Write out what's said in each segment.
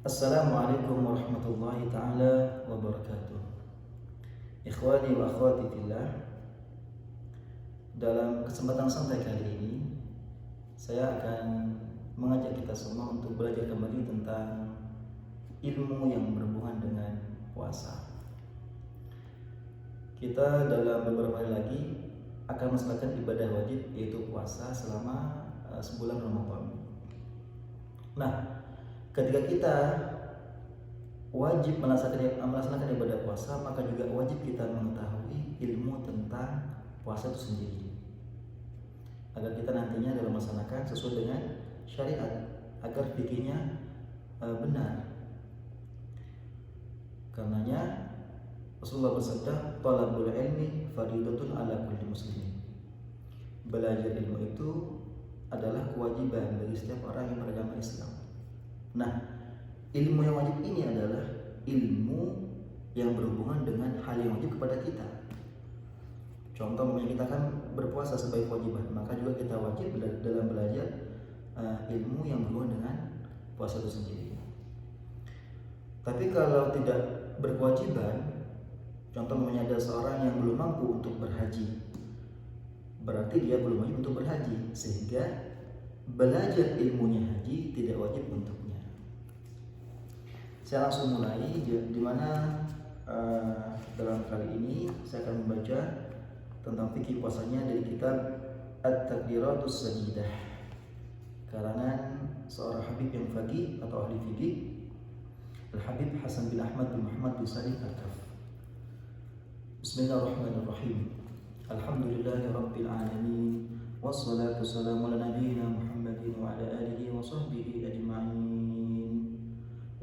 Assalamualaikum warahmatullahi taala wabarakatuh. Ikhwani wa akhwati fillah, dalam kesempatan santai kali ini saya akan mengajak kita semua untuk belajar kembali tentang ilmu yang berhubungan dengan puasa. Kita dalam beberapa hari lagi akan melaksanakan ibadah wajib, yaitu puasa selama sebulan Ramadan. Nah, ketika kita wajib melaksanakan ibadah puasa, maka juga wajib kita mengetahui ilmu tentang puasa itu sendiri, agar kita nantinya dalam melaksanakan sesuai dengan syariat, agar fikihnya benar. Karenanya Rasulullah bersabda, "Talabul ilmi fardhatun ala kulli muslimin." Belajar ilmu itu adalah kewajiban bagi setiap orang yang beragama Islam. Nah, ilmu yang wajib ini adalah ilmu yang berhubungan dengan hal yang wajib kepada kita. Contoh, kita kan berpuasa sebagai kewajiban, maka juga kita wajib dalam belajar ilmu yang berhubungan dengan puasa itu sendiri. Tapi kalau tidak berkewajiban, contoh ada seorang yang belum mampu untuk berhaji, berarti dia belum wajib untuk berhaji, sehingga belajar ilmunya haji tidak wajib untuknya. Saya langsung mulai, di mana dalam kali ini saya akan membaca tentang fikih puasanya dari kitab At-Takbiratus Sajidah, karangan seorang habib yang faqih atau ahli fikih, Al-Habib Hasan bin Ahmad bin Muhammad bin Salim Al-Kaf. Bismillahirrahmanirrahim. Alhamdulillahi Rabbil Alamin, wassalatu wassalamu ala nabiyyina Muhammadin wa ala alihi wa sahbihi ajma'in.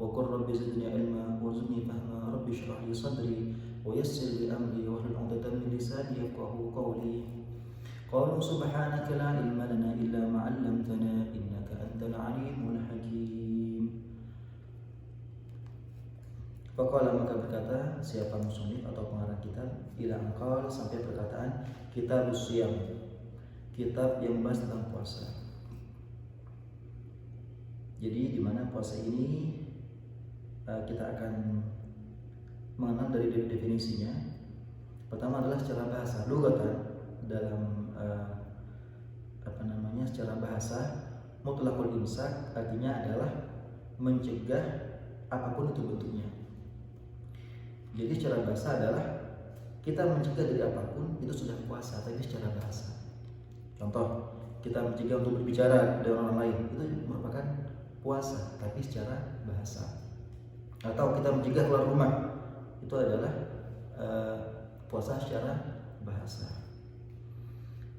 Wa qur rabbi zidni ilma warzuqni fahma, rabbi shrah li sadri wa yassir li amri wahlul 'uqdatam min lisani yafqahu qawli. Qalu subhanaka la ilma lana illa ma 'allamtana innaka antal 'alimul hakim. Faqala, maka berkata siapa musannif atau pengarang kitab, ila angqal, sampai perkataan kitabus shiyam, kitab yang membahas tentang puasa. Jadi di mana puasa ini kita akan mengenal dari definisinya. Pertama adalah secara bahasa, lugatan, dalam secara bahasa, mutlaqul imsak artinya adalah mencegah apapun itu bentuknya. Jadi secara bahasa adalah kita mencegah dari apapun itu sudah puasa, tapi secara bahasa. Contoh, kita mencegah untuk berbicara dengan orang lain, itu merupakan puasa, tapi secara bahasa. Atau kita mencegah keluar rumah, itu adalah puasa secara bahasa.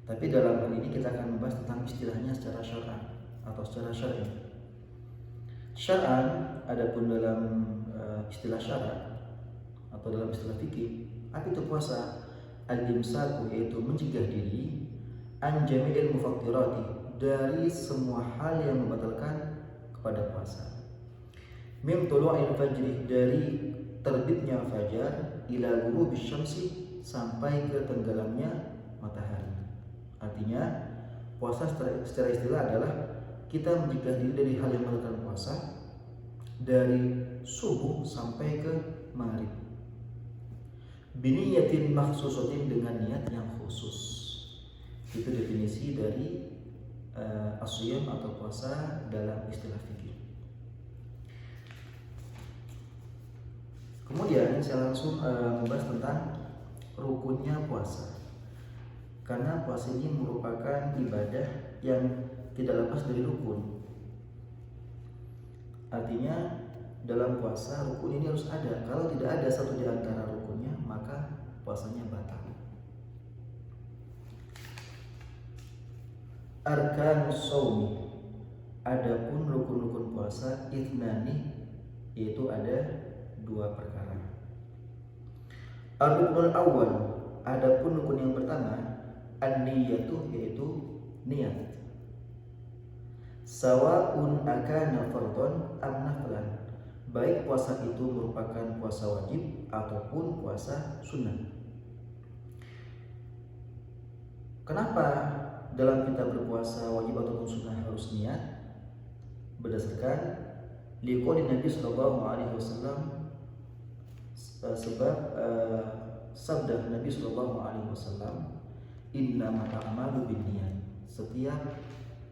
Tapi dalam hal ini kita akan membahas tentang istilahnya secara syar'an atau secara syar'i. Syar'an, adapun dalam istilah syara' atau dalam istilah fikih, apa itu puasa? Al-imsaku, yaitu mencegah diri, an jami'il mufattirati, dari semua hal yang membatalkan kepada puasa. Min tulu'il fajri, dari terbitnya fajar, ila ghurubisy syamsi, sampai ke tenggelamnya matahari. Artinya puasa secara istilah adalah kita mencegah diri dari hal yang membatalkan puasa dari subuh sampai ke maghrib. Biniyatin makhsusatin, dengan niat yang khusus. Itu definisi dari as-shiyam atau puasa dalam istilah fikih. Kemudian saya langsung membahas tentang rukunnya puasa, karena puasa ini merupakan ibadah yang tidak lepas dari rukun. Artinya dalam puasa rukun ini harus ada. Kalau tidak ada satu di antara rukunnya, maka puasanya batal. Arkanus shaumi, adapun rukun-rukun puasa, itnani, yaitu ada dua perkara. Ar-ruknul awal, adapun rukun yang pertama, an-niyatu, yaitu niat. Sawa'un akana fardhon am naflan, baik puasa itu merupakan puasa wajib ataupun puasa sunnah. Kenapa dalam kita berpuasa wajib ataupun sunnah harus niat? Berdasarkan liqouli Nabi sallallahu alaihi wasallam, sebab sabda Nabi sallallahu alaihi wasallam, innamal a'malu binniyat. Setiap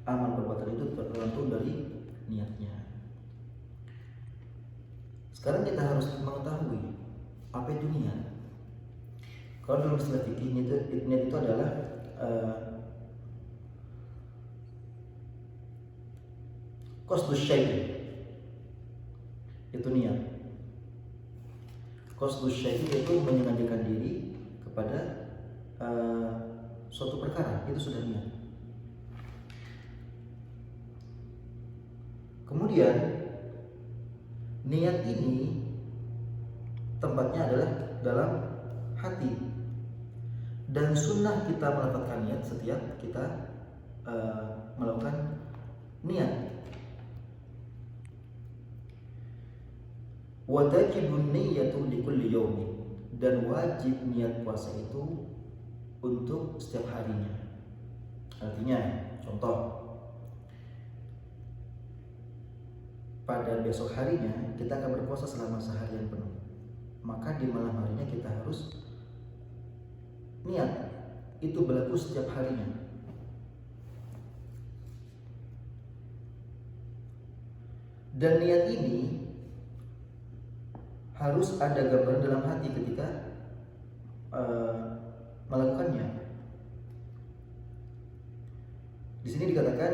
amal perbuatan itu tergantung dari niatnya. Sekarang kita harus mengetahui apa itu niat. Kalau dalam istilah fikih, niat itu adalah qasdus syai', itu niat. Qasdus syai' itu menyengajakan diri kepada suatu perkara, itu sudah niat. Kemudian niat ini tempatnya adalah dalam hati, dan sunnah kita melafalkan niat setiap kita melakukan niat. Wa tajibun niyyatu likulli yaumin, dan wajib niat puasa itu untuk setiap harinya. Artinya, contoh, pada besok harinya kita akan berpuasa selama seharian penuh, maka di malam harinya kita harus niat. Itu berlaku setiap harinya. Dan niat ini harus ada gambaran dalam hati ketika melakukannya. Di sini dikatakan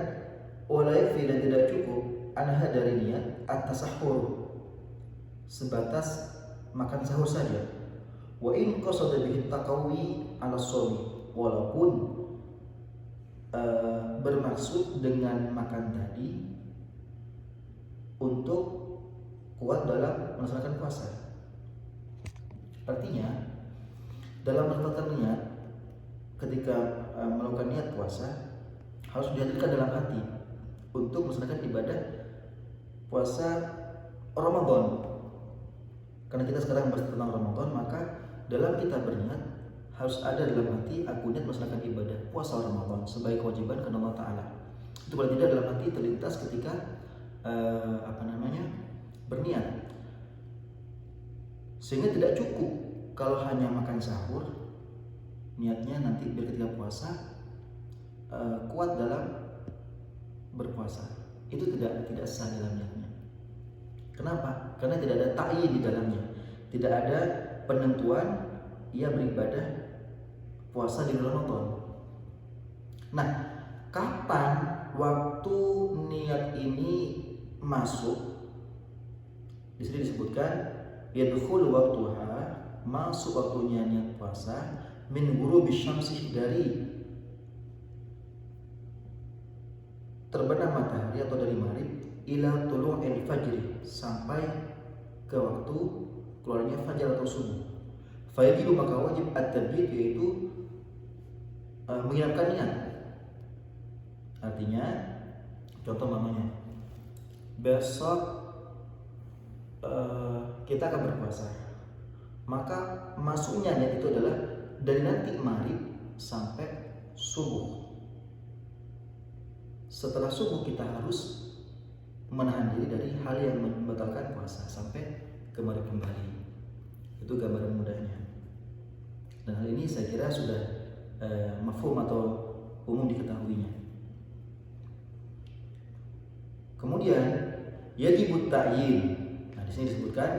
wala yakfi, dan tidak cukup anha dari niat at-tasahhur, sebatas makan sahur saja. Wa in qasada bihi taqawi ala shaumi, walaupun bermaksud dengan makan tadi untuk kuat dalam melaksanakan puasa. Artinya, dalam melakukan niat, ketika melakukan niat puasa, harus dihadirkan dalam hati untuk melaksanakan ibadah puasa Ramadan. Karena kita sekarang bahas tentang Ramadan, maka dalam kita berniat harus ada dalam hati, aku niat melaksanakan ibadah puasa Ramadan sebagai kewajiban karena Allah Ta'ala. Itu paling tidak dalam hati terlintas ketika berniat. Sehingga tidak cukup kalau hanya makan sahur, niatnya nanti biar ketika puasa kuat dalam berpuasa. Itu tidak sah dalam niatnya. Kenapa? Karena tidak ada ta'yin di dalamnya. Tidak ada penentuan ia beribadah puasa di bulan Ramadan. Nah, kapan waktu niat ini masuk? Di sini disebutkan yadkhulu waqtuha, masuk waktunya niat puasa, min ghurubi syamsi, dari terbenam matahari atau dari maghrib, ila tulu'il fajri, sampai ke waktu keluarnya fajar atau subuh. Fayajibu, maka wajib at-tabyit, yaitu menginapkan niat. Artinya, contoh mamanya, besok kita akan berpuasa, maka masuknya niat itu adalah dari nanti maghrib sampai subuh. Setelah subuh kita harus menahan diri dari hal yang membatalkan puasa sampai ke maghrib kembali. Itu gambaran mudahnya. Dan hal ini saya kira sudah mafhum atau umum diketahuinya. Kemudian yajibut ta'yin. Nah, di sini disebutkan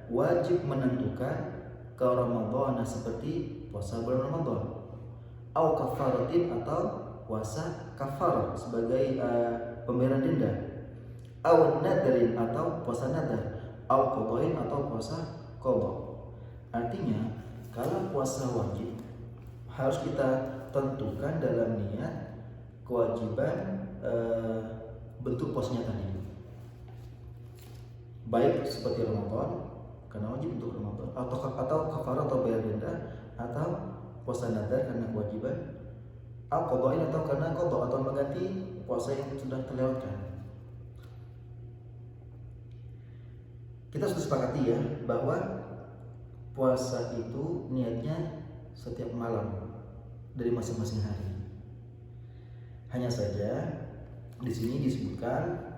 wajib menentukan ke Ramadan seperti puasa bulan Ramadan, au kafaratin, atau puasa kafar sebagai pembayaran denda, au nadarin, atau puasa nadar, au qadain, atau puasa qada. Artinya, kalau puasa wajib harus kita tentukan dalam niat kewajiban bentuk puasanya tadi. Baik seperti Ramadan karena wajib untuk Ramadan, atau kafarah atau bayar denda, atau puasa nadar karena kewajiban, atau qadain, atau karena qada, atau mengganti puasa yang sudah terlewatkan. Kita sudah sepakati ya bahwa puasa itu niatnya setiap malam dari masing-masing hari. Hanya saja di sini disebutkan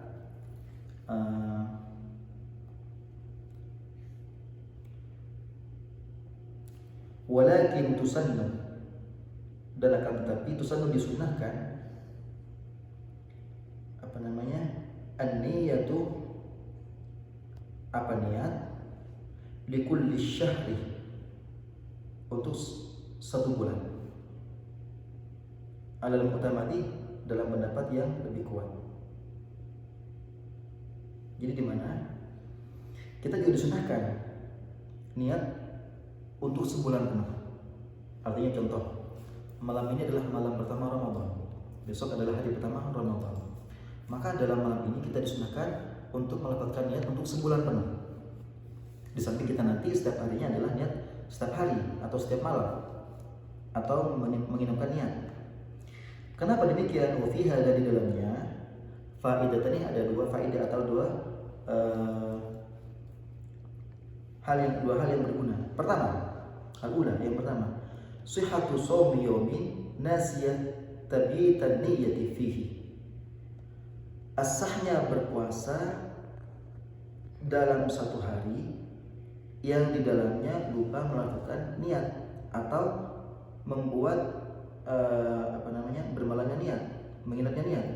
walakin tusannu, dan akan tetapi tusannu disunnahkan an-niyatu niat likulli syahri, untuk satu bulan. Alal mutamadi, dalam pendapat yang lebih kuat. Jadi di mana kita juga disunahkan niat untuk sebulan penuh. Artinya contoh, malam ini adalah malam pertama Ramadan, besok adalah hari pertama Ramadan. Maka dalam malam ini kita disunahkan untuk melafalkan niat untuk sebulan penuh. Di samping kita nanti setiap harinya adalah niat setiap hari atau setiap malam, atau menginapkan niat. Kenapa demikian? Wafiha, ada di dalamnya faidah, ini ada dua faidah atau dua hal yang berguna. Pertama, yang pertama, sihhatu shaumi yaumin nasiyat tabitan niyyati fihi. Asahnya berpuasa dalam satu hari yang di dalamnya lupa melakukan niat atau membuat bermalamnya niat, menginapnya niat.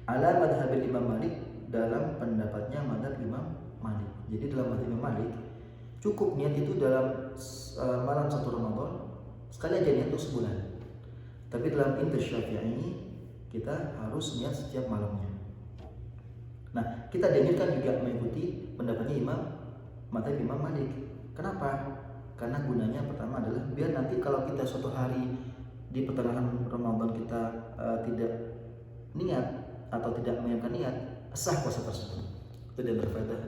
Ala madhabil Imam Malik, dalam pendapatnya madhab Imam Malik. Jadi dalam madhab Imam Malik cukup niat itu dalam malam satu Ramadan sekali aja niat untuk sebulan. Tapi dalam inti Syafi'i kita harus niat setiap malamnya. Nah, kita dianjurkan juga mengikuti pendapatnya madhab Imam Malik. Kenapa? Karena gunanya pertama adalah biar nanti kalau kita suatu hari di pertengahan Ramadan kita tidak niat atau tidak menyiapkan niat, sah puasa tersebut. Itu dia berfaedah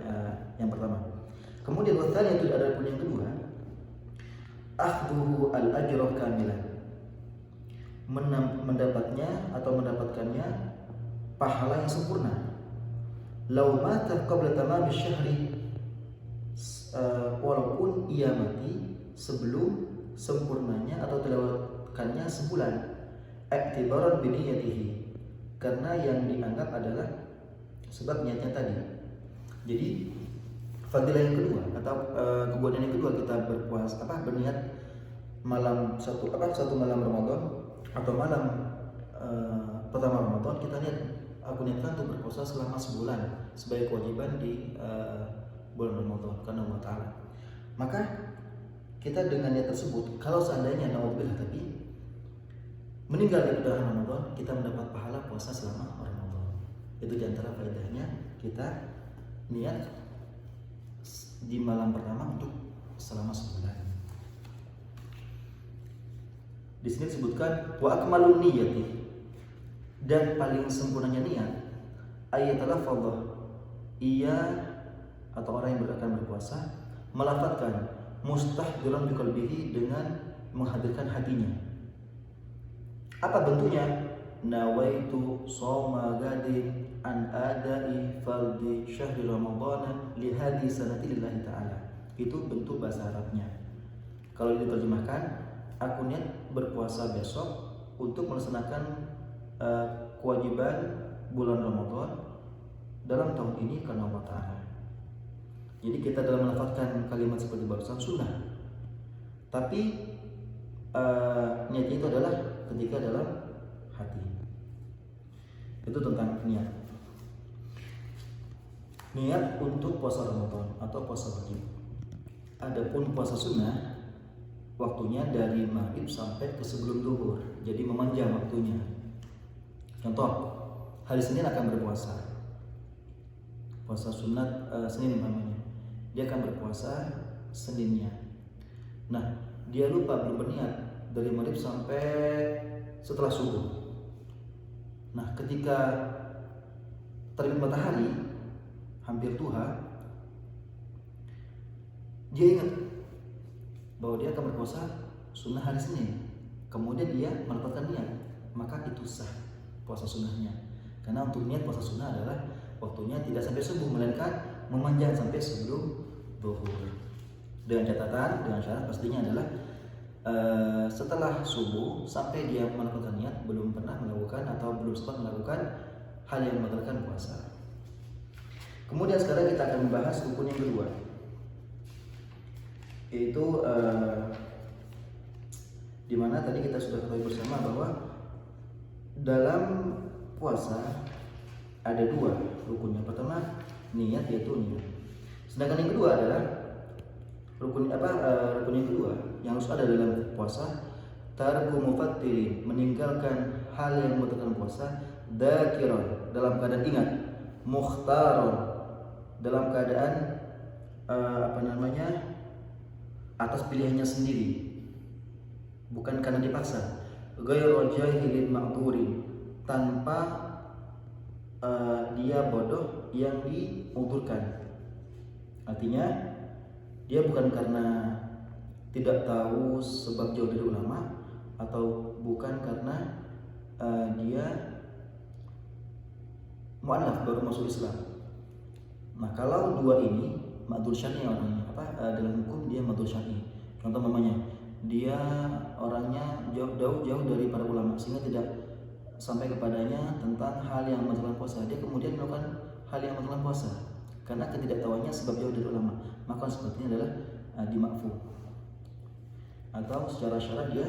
yang pertama. Kemudian wasanya itu ada pun yang kedua, akhdhu al-ajra kamilan, mendapatkannya pahala yang sempurna. Lau mata qabla tamam syahri, walaupun ia mati sebelum sempurnanya atau dilewatkannya sebulan, i'tibaran bi niyatihi, karena yang dianggap adalah sebab niatnya tadi. Jadi fadilah yang kedua atau kegunaan yang kedua, kita berpuasa berniat satu malam Ramadan atau malam pertama Ramadan, kita aku niatkan untuk berpuasa selama sebulan sebagai kewajiban di bulan Ramadan karena Allah Ta'ala. Maka kita dengan niat tersebut, kalau seandainya naudzubillah tapi meninggal di pertengahan Ramadan, kita mendapat pahala puasa selama Ramadan. Itu diantara faedahnya kita niat di malam pertama untuk selama sebulan. Di sini disebutkan wa akmalun niyyati, dan paling sempurnanya niat ayatalah fadhah, ia atau orang yang akan berpuasa melafadzkan mustahdiran biqalbihi, dengan menghadirkan hatinya. Apa bentuknya? Nawaitu shauma gadin an adai fardhi syahri ramadhana li hadhihi sanati lillahi ta'ala. Itu bentuk bahasa Arabnya. Kalau diterjemahkan, aku niat berpuasa besok untuk melaksanakan kewajiban bulan Ramadan dalam tahun ini karena Allah Ta'ala. Jadi kita dalam melafadzkan kalimat seperti barusan sunnah, tapi niatnya itu adalah ketika dalam hati. Itu tentang niat. Niat untuk puasa Ramadan atau puasa wajib. Adapun puasa sunnah, waktunya dari maghrib sampai ke sebelum zuhur, jadi memanjang waktunya. Contoh, hari Senin akan berpuasa, puasa sunat Senin umpamanya, dia akan berpuasa Seninnya. Nah, dia lupa belum berniat dari maghrib sampai setelah subuh. Nah, ketika terbit matahari hampir duha, dia ingat bahwa dia akan berpuasa sunnah hari Senin. Kemudian dia menetapkan niat, maka itu sah puasa sunnahnya. Karena untuk niat puasa sunnah adalah waktunya tidak sampai subuh, melainkan memanjang sampai sebelum zuhur. Dengan catatan, dengan syarat pastinya adalah setelah subuh sampai dia melakukan niat belum pernah melakukan atau belum sempat melakukan hal yang membatalkan puasa. Kemudian sekarang kita akan membahas rukun yang kedua, yaitu Dimana tadi kita sudah ketahui bersama bahwa dalam puasa ada dua rukunnya. Pertama niat, yaitu niat. Sedangkan yang kedua adalah rukun yang kedua yang harus ada dalam puasa, tarku mufattirin, meninggalkan hal yang membatalkan puasa, dzakiran, dalam keadaan ingat, mukhtaron, dalam keadaan atas pilihannya sendiri, bukan karena dipaksa, ghairu jahilin ma'dhurin, tanpa dia bodoh yang diudurkan. Artinya dia bukan karena tidak tahu sebab jauh dari ulama, atau bukan karena dia mu'allaf baru masuk Islam. Nah, kalau dua ini ma'dzur syar'i orangnya dalam hukum dia ma'dzur syar'i. Contoh mamanya, dia orangnya jauh dari para ulama sehingga tidak sampai kepadanya tentang hal yang membatalkan puasa. Dia kemudian melakukan hal yang membatalkan puasa karena ketidaktahuannya sebab jauh dari ulama, maka seperti ini adalah dimakfu, atau secara syarat dia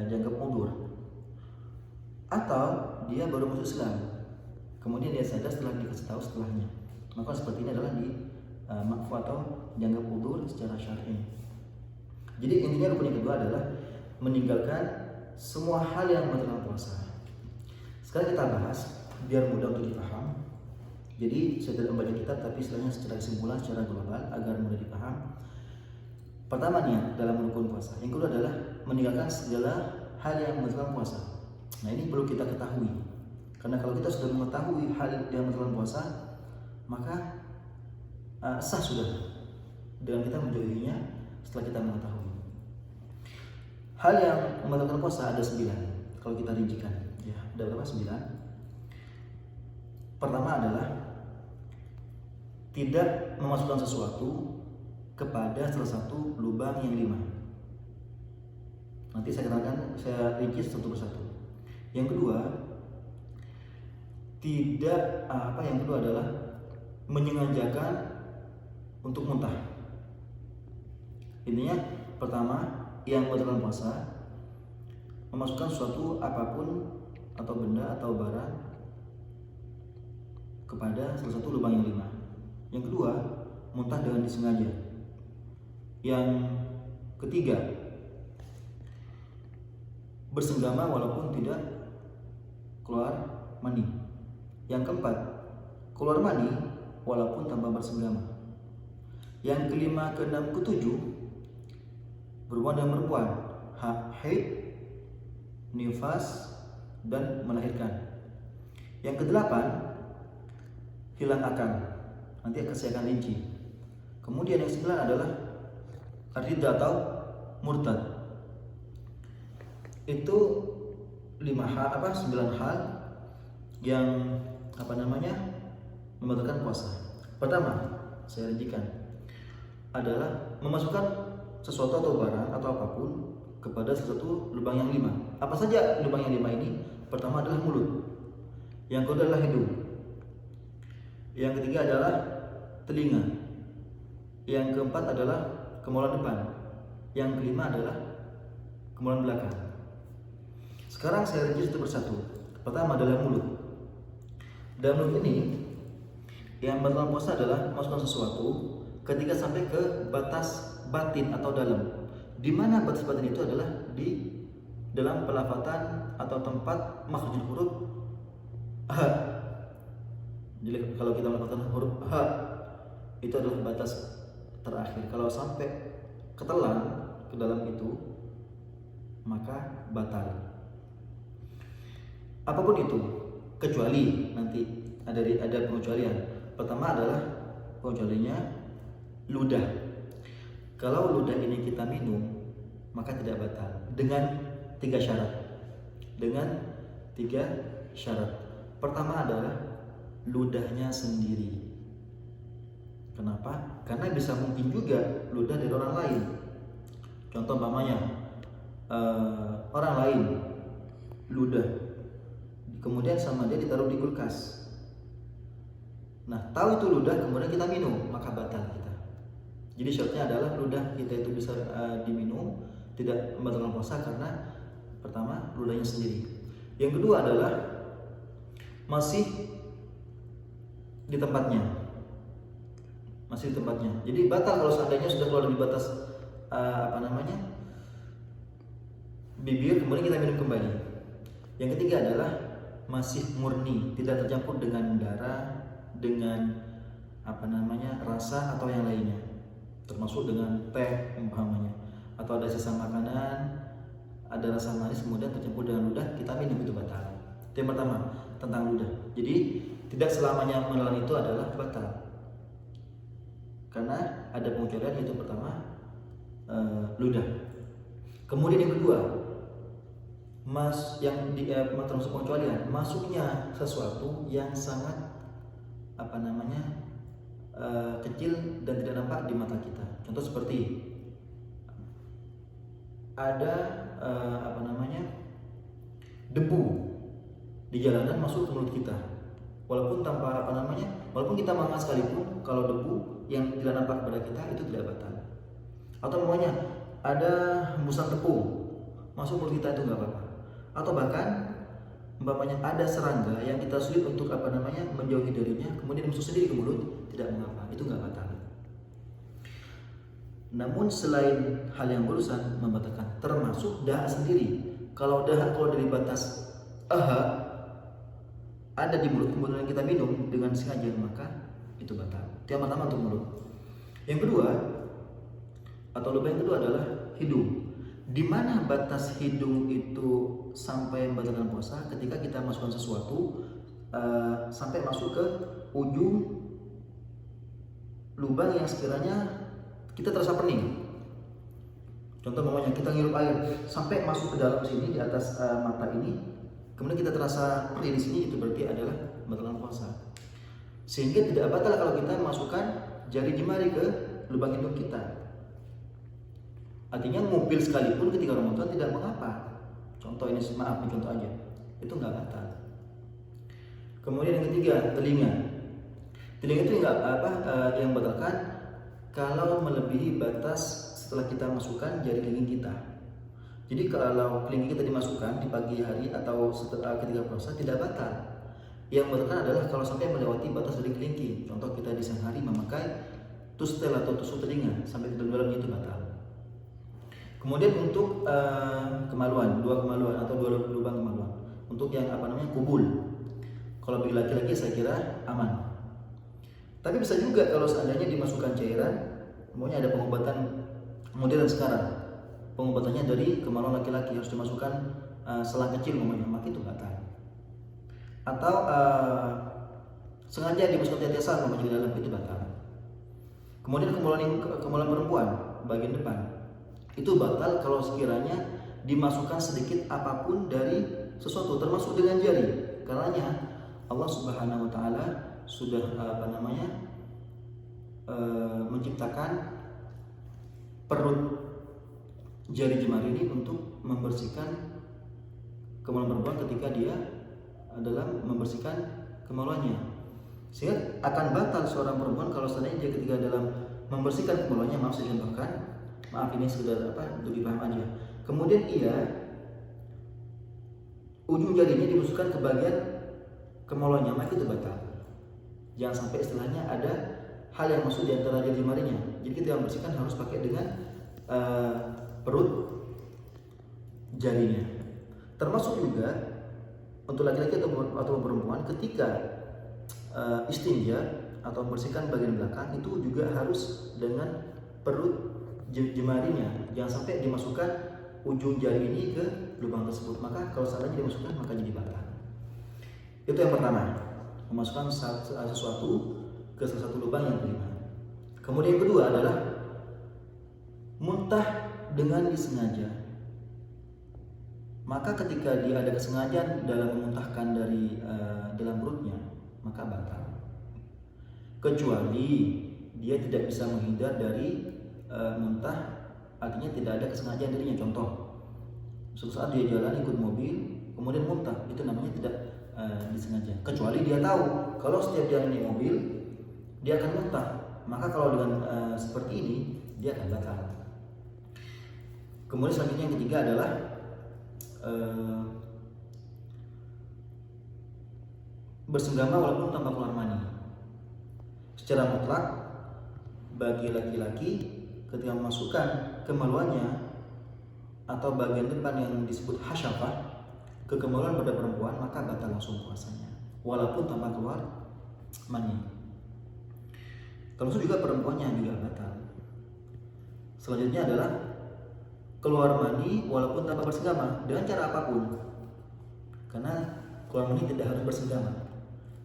dianggap udzur. Atau dia baru masuk Islam, kemudian dia sadar setelah dikasih tahu setelahnya, maka seperti ini adalah dimakfu atau dianggap udzur secara syar'i. Jadi intinya rukun yang kedua adalah meninggalkan semua hal yang membatalkan puasa. Sekarang kita bahas biar mudah untuk dipaham. Jadi saya tidak membaca kitab, tapi istilahnya secara kesimpulan, secara global agar mudah dipaham. Pertama, niat dalam rukun puasa. Yang kedua adalah meninggalkan segala hal yang membatalkan puasa. Nah, ini perlu kita ketahui, karena kalau kita sudah mengetahui hal yang membatalkan puasa, maka sah sudah dengan kita menjauhinya setelah kita mengetahui. Hal yang membatalkan puasa ada 9. Kalau kita rincikan, ya ada berapa? 9. Pertama adalah tidak memasukkan sesuatu kepada salah satu lubang yang 5. Nanti saya katakan, saya rinci satu persatu. Yang kedua, yang kedua adalah menyengajakan untuk muntah. Intinya pertama, yang membatalkan puasa memasukkan suatu apapun atau benda atau barang kepada salah satu lubang yang 5. Yang kedua, muntah dengan disengaja. Yang ketiga, bersenggama walaupun tidak keluar mani. Yang keempat, keluar mani walaupun tanpa bersenggama. Yang kelima, keenam, ketujuh, berhubungan dengan perempuan, haid, nifas, dan melahirkan. Yang kedelapan, hilang akal. Nanti saya akan rinci. Kemudian yang 9 adalah ridha atau murtad. Itu 9 hal yang membatalkan puasa. Pertama, saya rincikan, adalah memasukkan sesuatu atau barang atau apapun kepada sesuatu lubang yang 5. Apa saja lubang yang 5 ini? Pertama adalah mulut. Yang kedua adalah hidung. Yang ketiga adalah telinga. Yang keempat adalah kemaluan depan. Yang kelima adalah kemaluan belakang. Sekarang saya rinci satu persatu. Pertama adalah mulut. Dalam mulut ini, yang membatalkan puasa adalah memasukkan sesuatu ketika sampai ke batas batin atau dalam. Di mana batas batin itu adalah di dalam pelafatan atau tempat makhrajul huruf h. Jadi kalau kita melakukan huruf h, itu adalah batas terakhir. Kalau sampai ketelan ke dalam itu, maka batal. Apapun itu, kecuali nanti ada pengecualian. Pertama adalah pengecualiannya ludah. Kalau ludah ini kita minum, maka tidak batal dengan 3 syarat. Pertama adalah ludahnya sendiri. Kenapa? Karena bisa mungkin juga ludah dari orang lain. Contoh umpamanya orang lain ludah, kemudian sama dia ditaruh di kulkas. Nah, tahu itu ludah, kemudian kita minum, maka batal kita. Jadi syaratnya adalah ludah kita itu bisa diminum tidak membatalkan puasa karena pertama ludahnya sendiri. Yang kedua adalah masih di tempatnya, Jadi batal kalau seandainya sudah keluar dari batas bibir, kemudian kita minum kembali. Yang ketiga adalah masih murni, tidak tercampur dengan darah, dengan rasa atau yang lainnya, termasuk dengan teh umpamanya, atau ada sisa makanan, ada rasa manis kemudian tercampur dengan ludah, kita minum, itu batal. Itu yang pertama tentang ludah. Jadi tidak selamanya menelan itu adalah batal, karena ada pengecualian, yaitu pertama ludah. Kemudian yang kedua, termasuk pengecualian, masuknya sesuatu yang sangat kecil dan tidak nampak di mata kita. Contoh seperti ada debu di jalanan masuk ke mulut kita, walaupun walaupun kita makan sekalipun, kalau debu yang tidak nampak kepada kita itu tidak batal. Atau ada hembusan tepung masuk mulut kita, itu nggak apa-apa. Atau bahkan ada serangga yang kita sulit untuk menjauhi darinya, kemudian masuk sendiri ke mulut, tidak mengapa, itu nggak batal. Namun selain hal yang barusan membatalkan, termasuk dahak sendiri. Kalau dahak keluar dari batas ada di mulut, kemudian kita minum dengan sengaja, maka itu batal. Itu yang pertama untuk mulut. Yang kedua, atau lubang yang kedua adalah hidung. Di mana batas hidung itu sampai membatalkan puasa? Ketika kita masukkan sesuatu sampai masuk ke ujung lubang yang sekiranya kita terasa pening. Contoh kita ngirup air sampai masuk ke dalam sini, di atas mata ini, kemudian kita terasa perih di sini, itu berarti adalah membatalkan puasa. Sehingga tidak batal kalau kita masukkan jari jemari ke lubang hidung kita. Artinya ngupil sekalipun ketika Ramadan tidak mengapa. Contoh ini, maaf, contoh aja, itu nggak batal. Kemudian yang ketiga, telinga. Telinga itu yang batalkan kalau melebihi batas setelah kita masukkan jari kelingking kita. Jadi kalau kelingking kita dimasukkan di pagi hari atau setelah ketika puasa, tidak batal. Yang batalkan adalah kalau sampai melewati batas dari kelingking. Contoh kita di siang hari memakai tustel atau tusuk telinga sampai ke dalamnya, itu batal. Kemudian untuk kemaluan, dua lubang kemaluan. Untuk yang kubul, kalau bagi laki-laki saya kira aman. Tapi bisa juga kalau seandainya dimasukkan cairan, ada pengobatan modern sekarang. Pengobatannya dari kemaluan laki-laki harus dimasukkan selang kecil, maka itu batal. Atau sengaja dimasukkan tetesan di dalam, itu batal. Kemudian kemaluan perempuan bagian depan, itu batal kalau sekiranya dimasukkan sedikit apapun dari sesuatu, termasuk dengan jari. Karenanya Allah Subhanahu wa taala sudah menciptakan perut jari jemari ini untuk membersihkan kemaluan perempuan ketika dia dalam membersihkan kemaluannya. Sehingga akan batal seorang perempuan kalau seandainya dia ketika dalam membersihkan kemaluannya, maaf saya contohkan, maaf ini sekedar untuk dipaham aja. Kemudian ujung jarinya dimasukkan ke bagian kemaluannya, maka itu batal. Jangan sampai istilahnya ada hal yang masuk di antara jari jemarinya. Jadi kita yang bersihkan harus pakai dengan perut jarinya. Termasuk juga untuk laki-laki atau perempuan ketika istinja atau membersihkan bagian belakang, itu juga harus dengan perut jemarinya. Jangan sampai dimasukkan ujung jari ini ke lubang tersebut, maka kalau seandainya dimasukkan maka jadi batal. Itu yang pertama, memasukkan sesuatu ke salah satu lubang yang kelima. Kemudian yang kedua adalah muntah dengan disengaja. Maka ketika dia ada kesengajaan dalam memuntahkan dari dalam perutnya, maka batal. Kecuali dia tidak bisa menghindar dari muntah, artinya tidak ada kesengajaan darinya. Contoh, suatu saat dia jalan ikut mobil kemudian muntah, itu namanya tidak disengaja. Kecuali dia tahu kalau setiap dia naik mobil dia akan muntah, maka kalau dengan seperti ini dia akan batal. Kemudian selanjutnya yang ketiga adalah bersenggama walaupun tanpa keluar mani. Secara mutlak bagi laki-laki ketika memasukkan kemaluannya atau bagian depan yang disebut hasyafah ke kemaluan pada perempuan, maka batal langsung puasanya walaupun tanpa keluar mani. Termasuk juga perempuannya juga batal. Selanjutnya adalah keluar mani walaupun tanpa bersenggama dengan cara apapun, karena keluar mani tidak harus bersenggama.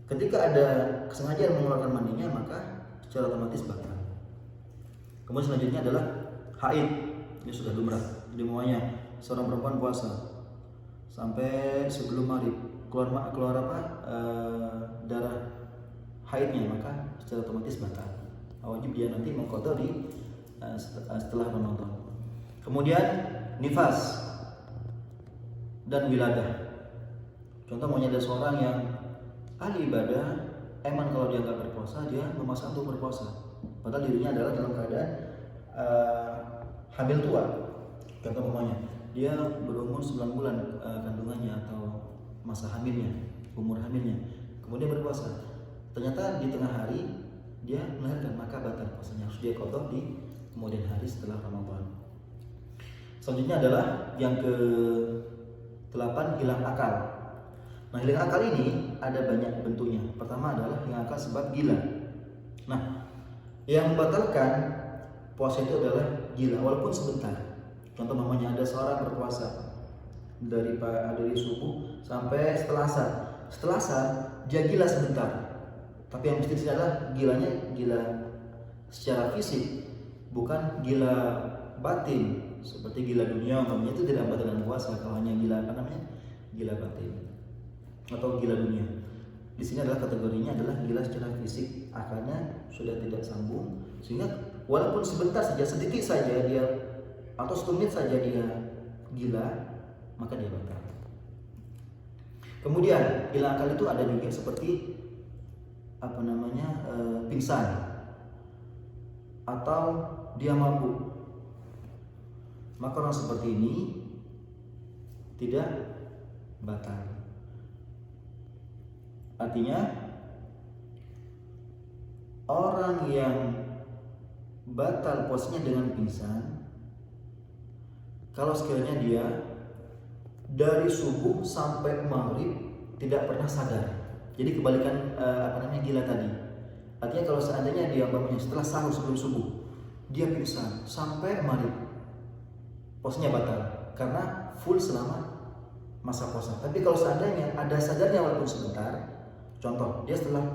Ketika ada kesengajaan mengeluarkan maninya, maka secara otomatis batal. Kemudian selanjutnya adalah haid. Ini sudah lumrah di semuanya. Seorang perempuan puasa sampai sebelum maghrib keluar darah haidnya, maka secara otomatis batal. Wajib dia nanti mengqadha di setelah Ramadan. Kemudian nifas dan wiladah. Contoh maunya ada seorang yang ahli ibadah, emang kalau dia nggak berpuasa dia memaksa untuk berpuasa, padahal dirinya adalah dalam keadaan hamil tua. Contoh umpamanya dia berumur 9 bulan kandungannya atau masa hamilnya, umur hamilnya, kemudian berpuasa. Ternyata di tengah hari dia melahirkan, maka batal puasanya, harus dia qadha di kemudian hari setelah Ramadan. Selanjutnya adalah yang ke-8, hilang akal. Nah, hilang akal ini ada banyak bentuknya. Pertama adalah hilang akal sebab gila. Nah, yang membatalkan puasa itu adalah gila walaupun sebentar. Contoh namanya ada seorang berpuasa dari subuh sampai setelah asar. Setelah asar dia gila sebentar. Tapi yang mesti adalah gilanya gila secara fisik, bukan gila batin seperti gila dunia. Namanya itu tidak membatalkan puasa kalau hanya gila gila batin atau gila dunia. Di sini adalah kategorinya adalah gila secara fisik, akalnya sudah tidak sambung, sehingga walaupun sebentar saja, sedikit saja dia atau 1 menit saja dia gila, maka dia batal. Kemudian hilang akal itu ada juga seperti pingsan atau dia mabuk. Maka orang seperti ini tidak batal. Artinya orang yang batal puasanya dengan pingsan kalau sekiranya dia dari subuh sampai maghrib tidak pernah sadar. Jadi kebalikan gila tadi. Artinya kalau seandainya dia setelah sahur sebelum subuh dia pingsan sampai maghrib, puasanya batal karena full selama masa puasa. Tapi kalau seandainya ada sadarnya walaupun sebentar, contoh dia setelah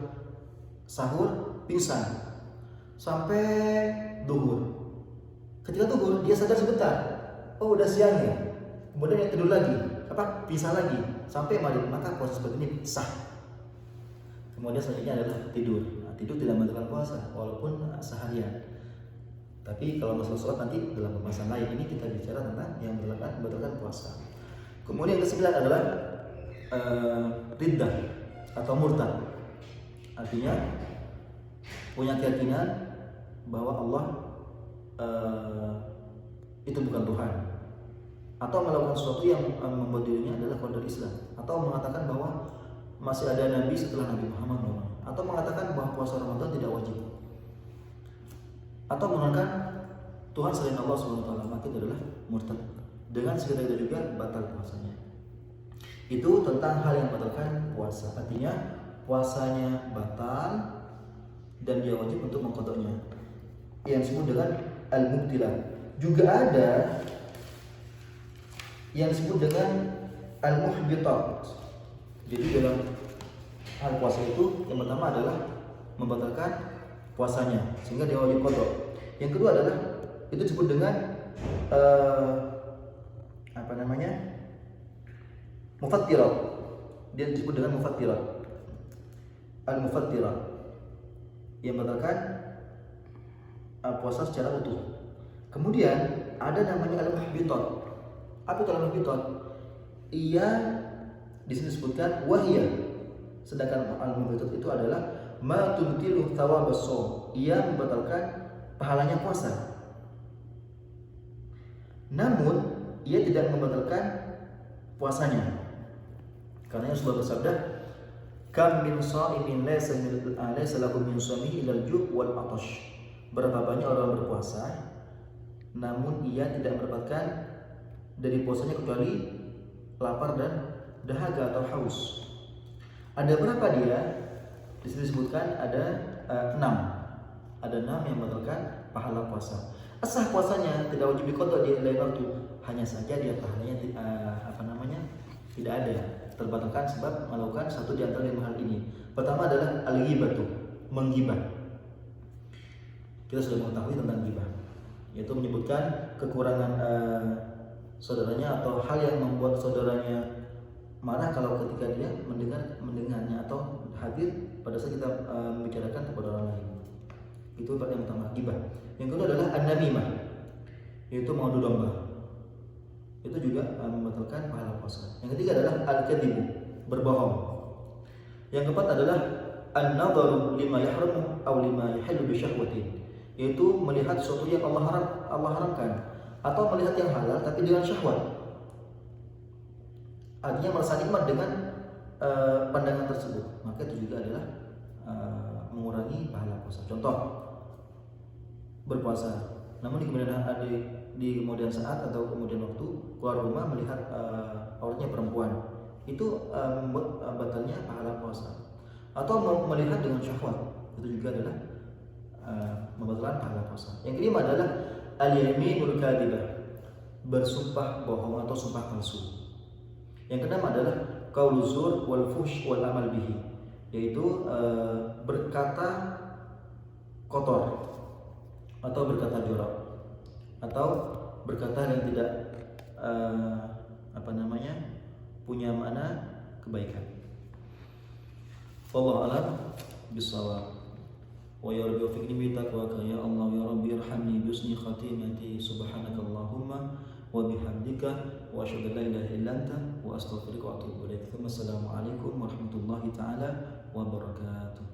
sahur pingsan sampai duhur. Ketika duhur dia sadar sebentar, oh udah siang ya, kemudian dia tidur lagi, pingsan lagi sampai maghrib, maka puasa seperti ini sah. Kemudian selanjutnya adalah tidur. Nah, tidur tidak membatalkan puasa walaupun seharian. Tapi kalau masalah sholat nanti dalam pembahasan lain, ini kita bicara tentang yang membatalkan puasa. Kemudian yang ke-9 adalah riddah atau murtad. Artinya punya keyakinan bahwa Allah itu bukan Tuhan, atau melakukan sesuatu yang membuat dirinya adalah keluar dari Islam, atau mengatakan bahwa masih ada nabi setelah Nabi Muhammad SAW, atau mengatakan bahwa puasa Ramadan tidak wajib, atau menolak Tuhan selain Allah SWT, maka itu adalah murtad. Dengan segala itu juga batal puasanya. Itu tentang hal yang membatalkan puasa. Artinya puasanya batal dan dia wajib untuk mengqadanya, yang disebut dengan al-mubtilah. Juga ada yang disebut dengan al-muhbitat. Jadi dalam hal puasa itu yang pertama adalah membatalkan puasanya sehingga dia wajib qada. Yang kedua adalah itu disebut dengan mufattirat. Dia disebut dengan mufattirat. Al-mufattirat yang membatalkan puasa secara utuh. Kemudian ada namanya al-muhbitat. Apa itu al-muhbitat? Ia di sini disebutkan wahiyah. Sedangkan al-muhbitat itu adalah ma tubtilu thawab as-shaum. Ia membatalkan pahalanya puasa. namun ia tidak membatalkan puasanya. Karena Rasulullah bersabda, "Kam min sha'imin laysa lahu min shaumihi illa al-ju' wal 'atash." Berapa banyak orang berpuasa namun ia tidak mendapatkan dari puasanya kecuali lapar dan dahaga atau haus. Ada berapa dia? Di sini disebutkan ada 6. Ada 6 yang membatalkan pahala puasa. Sah puasanya, tidak wajib diqadha di lain waktu. Hanya saja dia pahalanya tidak ada, terbatalkan sebab melakukan satu di antara 5 hal ini. Pertama adalah al-ghibatu, menggibah. Kita sudah mengetahui tentang ghibah, yaitu menyebutkan kekurangan saudaranya atau hal yang membuat saudaranya marah kalau ketika dia mendengarnya atau hadir pada saat kita membicarakan kepada orang lain. Itu yang pertama, ghibah. Yang kedua adalah an-namimah, yaitu mengadu domba. Itu juga membatalkan pahala puasa. Yang ketiga adalah al-kadzibu, berbohong. Yang keempat adalah an-nadharu lima yahramu aw lima yahillu bi syahwatin, yaitu melihat sesuatu yang Allah haramkan atau melihat yang halal tapi dengan syahwat. Artinya merasa nikmat dengan pandangan tersebut, maka itu juga adalah mengurangi pahala puasa. Contoh, berpuasa namun di kemudian saat atau kemudian waktu keluar rumah melihat auratnya perempuan, itu membuat batalnya pahala puasa. Atau melihat dengan syahwat, itu juga adalah membatalkan pahala puasa. Yang kelima adalah al-yaminul kadzibah, bersumpah bohong atau sumpah palsu. Yang keenam adalah qauluz zur wal fuhsy wal amal bihi, yaitu berkata kotor atau berkata jorok atau berkata yang tidak punya makna kebaikan. Wallahu a'lam bishawab. Wa ya rabbi wafiqni bi taqwaka ya Allah ya rabbi irhamni bi husni khatimati subhanakallahumma wa bihamdika wa asyhadu an la ilaha illa anta wa astaghfiruka wa atubu ilaik. Assalamu alaikum warahmatullahi taala wabarakatuh.